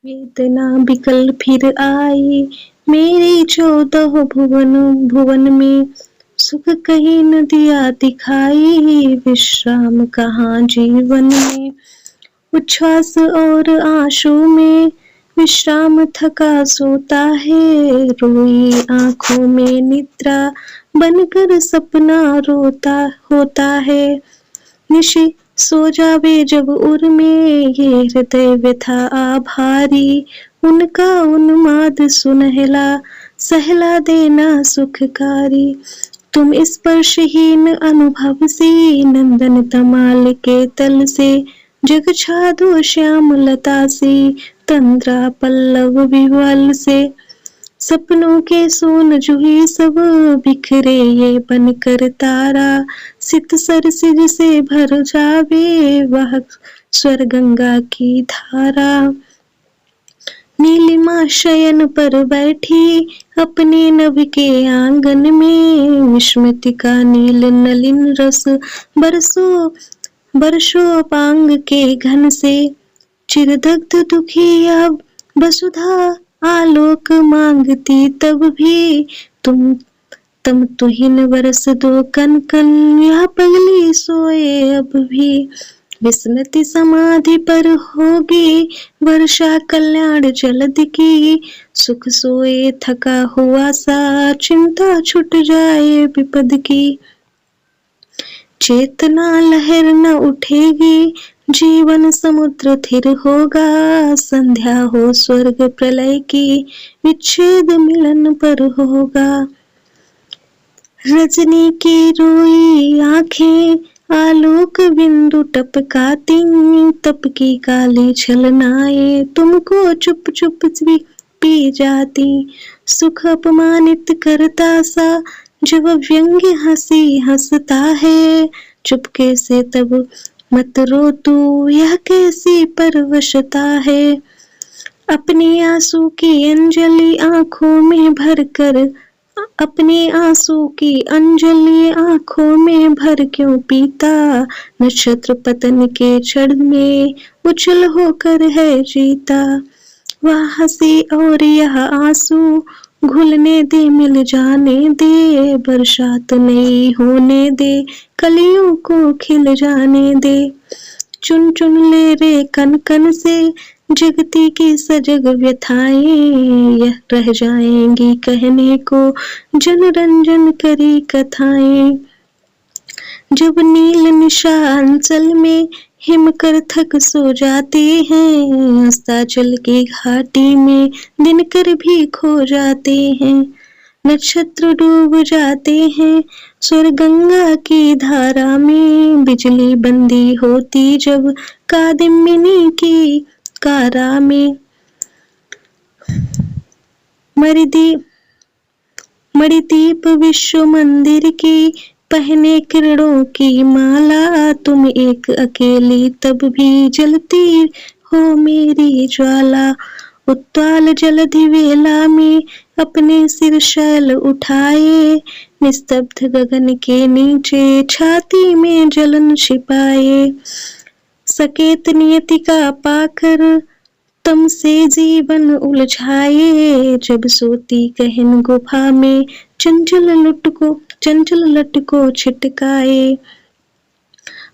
वेदना बिकल फिर आई, मेरी 14 भुवन भुवन में। सुख कहीं न दिया दिखाई, विश्राम कहाँ जीवन में। उच्छ्वास और आंसू में विश्राम थका सोता है, रोई आंखों में निद्रा बनकर सपना रोता होता है। निशी सो जावे जब उर में, ये हृदय व्यथा आभारी। उनका उन्माद सुनहला सहला देना सुखकारी। तुम स्पर्शहीन अनुभव से, नंदन तमाल के तल से। जग छा दो श्याम लता से, तंद्रा पल्लव विवल से। सपनों के सोन जूही सब बिखरे ये बनकर तारा। सित सरसिज से भर जावे, वह स्वर गंगा की धारा। नीलिमा शयन पर बैठी, अपने नभ के आंगन में। विस्मृति का नील नलिन रस बरसों बरसों पांग के घन से। चिरदग्ध दुखिया वसुधा आलोक मांगती तब भी। तम तुहिन बरस दो कन कन, यह पगली सोए अब भी। विस्मृति समाधि पर होगी, वर्षा कल्याण जलद की। सुख सोए थका हुआ सा, चिंता छुट जाए विपद की। चेतना लहर न उठेगी, जीवन समुद्र थिर होगा। संध्या हो स्वर्ग प्रलय की, विच्छेद मिलन पर होगा। रजनी की रोई आंखें आलोक बिंदु टपकाती, तप की काली छलनाएं तुमको चुप चुप पी जाती। सुख अपमानित करता सा, जब व्यंग्य हंसी हंसता है। चुपके से तब मत रो तू, यह कैसी परवशता है। अपने आंसू की अंजलि आंखों में भरकर, अपने आंसू की अंजलि आंखों में भर क्यों पीता। नक्षत्र पतन के क्षण में उछल होकर है जीता। वह हंसी और यह आंसू घुलने दे मिल जाने दे। बरसात नई होने दे, कलियों को खिल जाने दे। चुन चुन ले रे कन कन से, जगती की सजग व्यथाएं। यह रह जाएंगी कहने को, जनरंजन करी कथाएं। जब नील निशा अंचल में हिमकर थक सो जाते हैं। अस्ताचल की घाटी में दिनकर भी खो जाते हैं। नक्षत्र डूब जाते हैं स्वर गंगा की धारा में। बिजली बंदी होती जब कादिमिनी की कारा में। मणिदीप विश्व मंदिर की पहने किरणों की माला। तुम एक अकेली तब भी जलती हो मेरी ज्वाला। उत्ताल जलधि वेला में अपने सिर शैल उठाए। निस्तब्ध गगन के नीचे छाती में जलन छिपाए। सकेत नियति का पाकर तम से जीवन उलझाए। जब सोती गहन गुफा में चंचल लट को छिटकाए।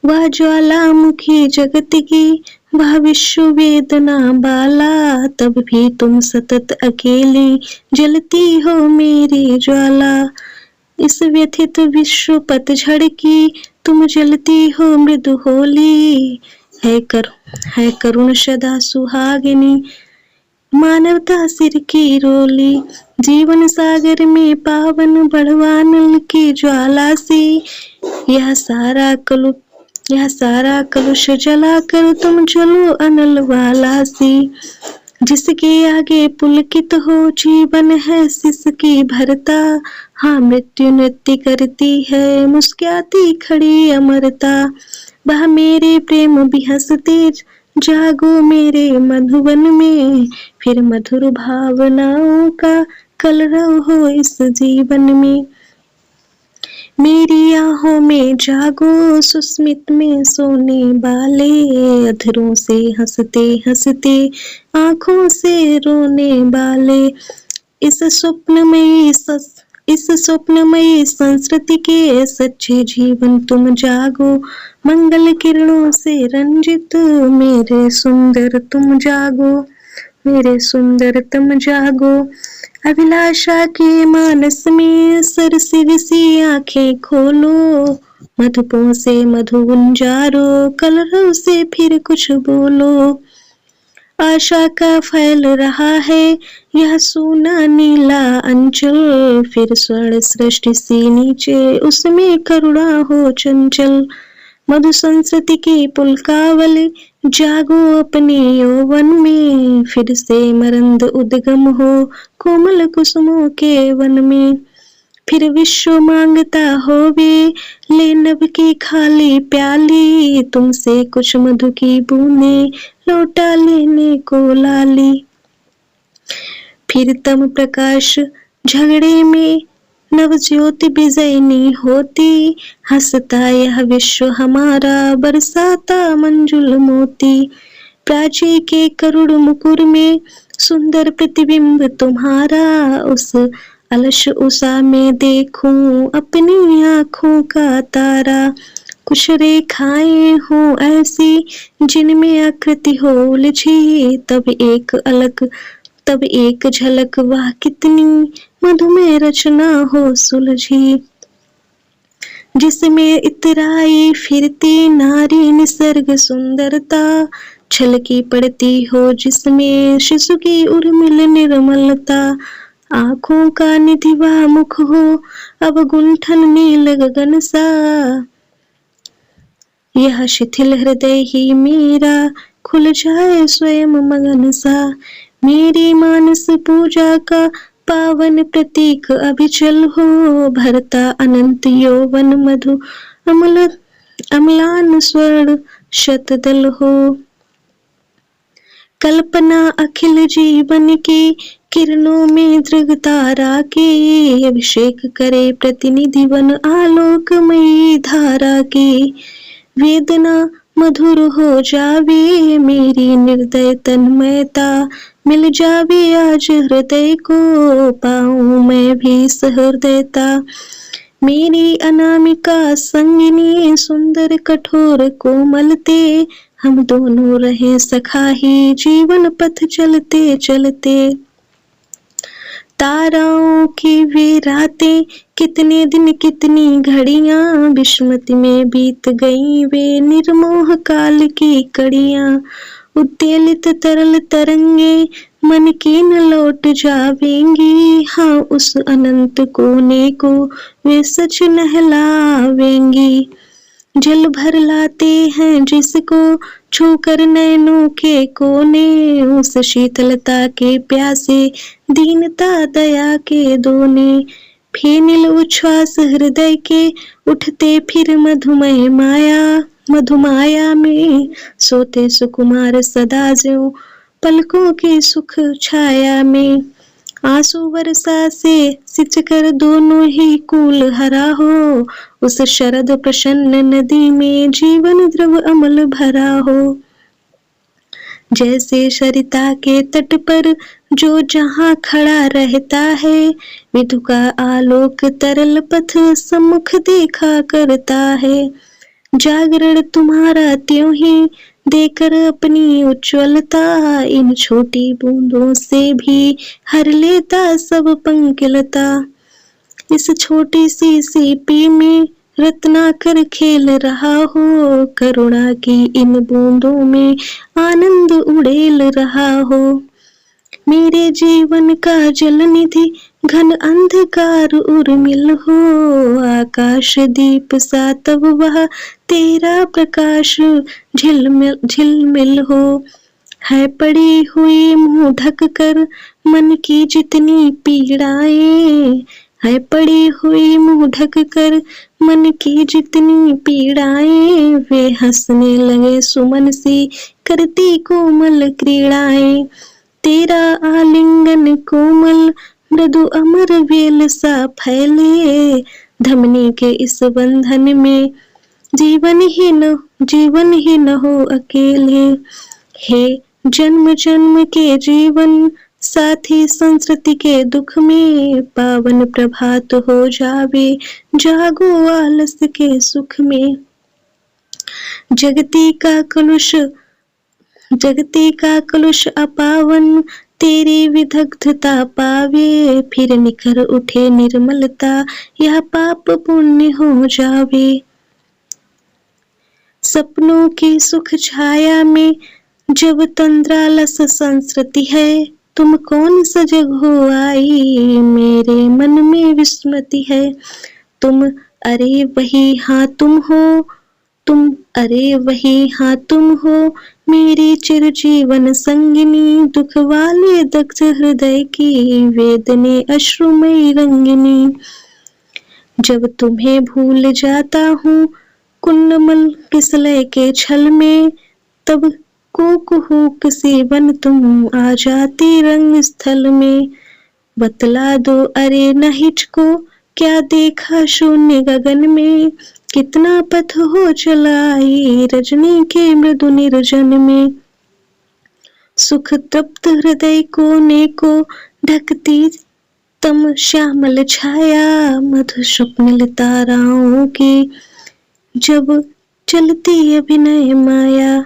वह ज्वालामुखी जगत की, वह विश्व वेदना बाला। तब भी तुम सतत अकेली जलती हो मेरी ज्वाला। इस व्यथित विश्व पतझड़ की तुम जलती हो मृदु होली। है करुण सदा सुहागिनी, मानवता सिर की रोली। जीवन सागर में पावन बढ़वानल की ज्वाला से। यह सारा कलुष जलाकर तुम जलो अनल वाला सी। जिसके आगे पुलकित हो जीवन है सिसकी भरता। हाँ मृत्यु नृत्य करती है, मुस्कुराती खड़ी अमरता। वह मेरे प्रेम भी हंसते जागो मेरे मधुवन में। फिर मधुर भावनाओं का कलरव हो इस जीवन में। मेरी आहों में जागो, सुस्मित में सोने वाले, अधरों से हंसते हंसते आंखों से रोने वाले, इस स्वप्नमयी इस स्वप्नमयी संस्कृति के सच्चे जीवन तुम जागो, मंगल किरणों से रंजित मेरे सुंदर तुम जागो, मेरे सुंदर तुम जागो। अभिलाषा के मानस में सरसिर सी आंखें खोलो, मधुपों से मधु गुंजारो, कलरव से फिर कुछ बोलो। आशा का फैल रहा है यह सोना नीला अंचल, फिर स्वर्ण सृष्टि सी नीचे उसमें करुणा हो चंचल। मधु संस्कृति की पुलकावली जागो अपने यौवन में, फिर से मरंद उद्गम हो कोमल कुसुमों के वन में। फिर विश्व मांगता होवे ले नभ की खाली प्याली, तुमसे कुछ मधु की बूंदे लौटा लेने को लाली। फिर तम प्रकाश झगड़े में नव ज्योति बिजयनी होती, हंसता यह विश्व हमारा बरसाता मंजुल मोती। प्राची के करुण मुकुर में सुंदर प्रतिबिंब तुम्हारा, उस अलस उषा में देखूं अपनी आंखों का तारा। कुछ रेखाएं हो ऐसी जिनमें आकृति हो उलझी, तब एक झलक वाह कितनी मधुमय रचना हो सुलझी। जिसमें इतराई फिरती नारी निसर्ग सुंदरता, छलकी पड़ती हो जिसमें शिशु की उर्मिल निर्मलता। आंखों का निधिवा मुख हो अब गुंठन नील गगन सा, यह शिथिल हृदय ही मेरा खुल जाए स्वयं मगन सा। मेरी मानस पूजा का पावन प्रतीक अभिचल हो, भरता अनंत यौवन मधु अम्लान स्वर्ण शतदल हो। कल्पना अखिल जीवन की किरणों में दृग तारा की, अभिषेक करे प्रतिनिधि वन आलोकमयी धारा की। वेदना मधुर हो जावे मेरी निर्दय तन्मयता, मिल जावे आज हृदय को पाऊं मैं भी सहृदयता। मेरी अनामिका संगिनी सुंदर कठोर कोमलते, हम दोनों रहे सखा ही जीवन पथ चलते चलते। ताराओं की वे रातें कितने दिन कितनी घड़ियां, विस्मृति में बीत गई वे निर्मोह काल की कड़ियां। उद्वेलित तरल तरंगे मन की न लौट जावेंगी, हाँ उस अनंत कोने को वे सच नहलावेंगी। जल भर लाते हैं जिसको छूकर नैनों के कोने, उस शीतलता के प्यासे दीनता दया के दोने। फेनिल उच्छ्वास हृदय के उठते फिर मधुमाया में, सोते सुकुमार सदा ज्यों पलकों की सुख छाया में। आंसू वर्षा से सिंचकर दोनों ही कूल हरा हो, उस शरद प्रसन्न नदी में जीवन द्रव अमल भरा हो। जैसे सरिता के तट पर जो जहाँ खड़ा रहता है, विधु का आलोक तरल पथ सम्मुख देखा करता है। जागरण तुम्हारा त्यों ही देकर अपनी उज्ज्वलता, इन छोटी बूंदों से भी हर लेता सब पंकिलता। इस छोटी सी सीपी में रत्नाकर खेल रहा हो, करुणा की इन बूंदों में आनंद उड़ेल रहा हो। मेरे जीवन का जल निधि घन अंधकार उर्मिल हो, आकाश दीप सा तब वह तेरा प्रकाश झिलमिल हो। है पड़ी हुई मुंह ढक कर मन की जितनी पीड़ाएं, है पड़ी हुई मुंह ढक कर मन की जितनी पीड़ाएं, वे हंसने लगे सुमन सी करती कोमल क्रीड़ाएं। तेरा आलिंगन कोमल मृदु अमर वेल सा फैले, धमनी के इस बंधन में जीवन ही न हो अकेले। हे जन्म जन्म के जीवन साथी, संस्कृति के दुख में पावन प्रभात हो जावे, जागो आलस के सुख में। जगती का कलुष अपावन, तेरी विदग्धता पावे, फिर निखर उठे निर्मलता, यह पाप पुण्य हो जावे। सपनों की सुख छाया में जब तंद्रालस संस्कृति है, तुम कौन सजग हो आई, मेरे मन में विस्मृति है। तुम अरे वही हाँ तुम हो, मेरी चिरजीवन संगिनी, दुख वाले दग्ध हृदय की वेदने अश्रुमयी रंगिनी। जब तुम्हें भूल जाता हूँ कुंडमल किसलय के छल में, तब कुहूक सी बन तुम आ जाती रंग स्थल में। बतला दो अरे न हिचको, क्या देखा शून्य गगन में, कितना पथ हो चलाई रजनी के मृदु निर्जन में। सुख तृप्त हृदय कोने को ढकती तम श्यामल छाया, मधु स्वप्निल ताराओं की जब चलती अभिनय माया।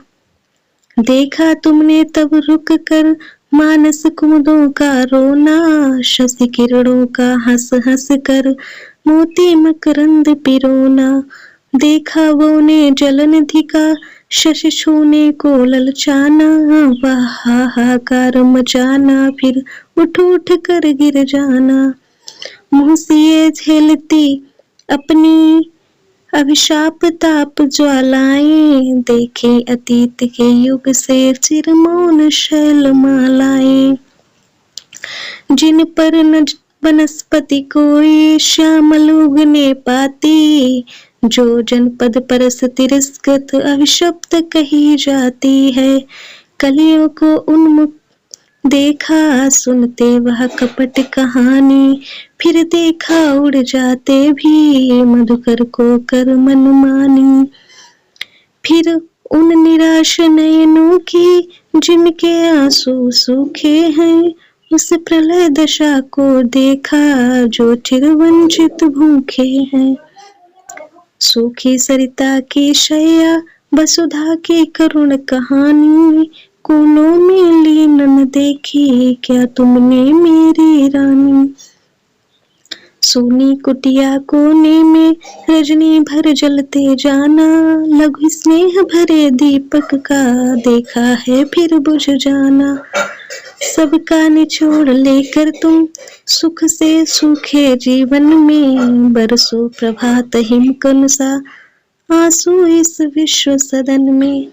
देखा तुमने तब रुक कर मानस कुमुदों का रोना, शशि किरणों का हंस हंस कर मोती मकरंद पिरोना। देखा वो ने जलन धिका, शशि छूने को ललचाना, वह हाहाकार मचाना, फिर उठ उठ कर गिर जाना। मुँह सिए झेलती अपनी अभिशाप ताप ज्वालाएं, देखे अतीत के युग से चिरमौन शैल मालाएं। जिन पर न वनस्पति कोई श्यामल उगने पाती, जो जनपद परस तिरस्कृत अभिशप्त कही जाती है। कलियों को उन्मुख देखा सुनते वह कपट कहानी, फिर देखा उड़ जाते भी मधुकर को कर मनमानी। फिर उन निराश नयनों की जिनके आंसू सूखे हैं, उस प्रलय दशा को देखा जो चिरवंचित भूखे हैं। सूखी सरिता की शैया, वसुधा की करुण कहानी, कोनों में लीन न देखी क्या तुमने मेरी रानी। सोनी कुटिया कोने में रजनी भर जलते जाना, लघु स्नेह भरे दीपक का देखा है फिर बुझ जाना। सबका निचोड़ लेकर तुम सुख से सूखे जीवन में, बरसो प्रभात हिमकण सा आंसू इस विश्व सदन में।